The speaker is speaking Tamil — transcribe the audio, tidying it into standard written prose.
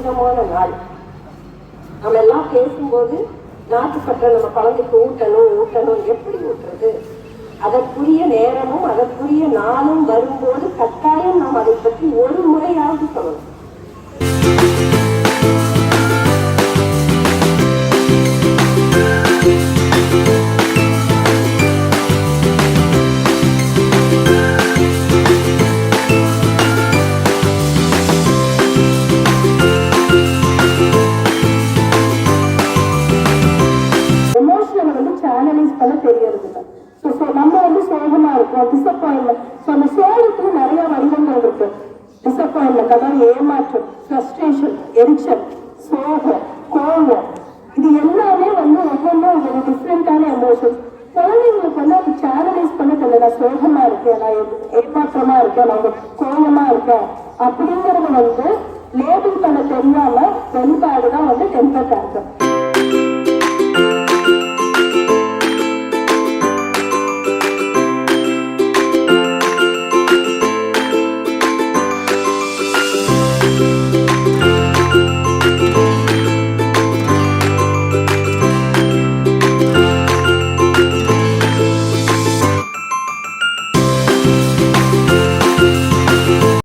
புனிதமான நாள். நம்ம எல்லாம் பேசும்போது நாட்டுப்பற்ற நம்ம குழந்தைக்கு ஊட்டணும் எப்படி ஊட்டுறது, அதற்குரிய நேரமும் அதற்குரிய நாளும் வரும்போது கட்டாயம் நாம் அதை பற்றி ஒரு முறையாவது சொல்லணும். நம்ம சோகமா இருக்கும், டிசப்பாயின்மெண்ட். அந்த சோகத்துல நிறைய வடிவங்கள் இருக்கு. டிசப்பாயின்மெண்ட் அதாவது ஏமாற்றம், ஃப்ரஸ்ட்ரேஷன், எரிச்சல், சோகம், கோபம், இது எல்லாமே ஒவ்வொன்றும் ஒரு டிஃப்ரெண்டான எமோஷன்ஸ். குழந்தைங்களுக்கு அது சேனலைஸ் பண்ண தெரியல. நான் சோகமா இருக்கேன், நான் ஏமாற்றமா இருக்கேன், நான் கோபமா இருக்கேன் அப்படிங்கறது லேபிள் பண்ண தெரியாம வெளிப்பாடுதான் டெம்பர் டேங்கர்.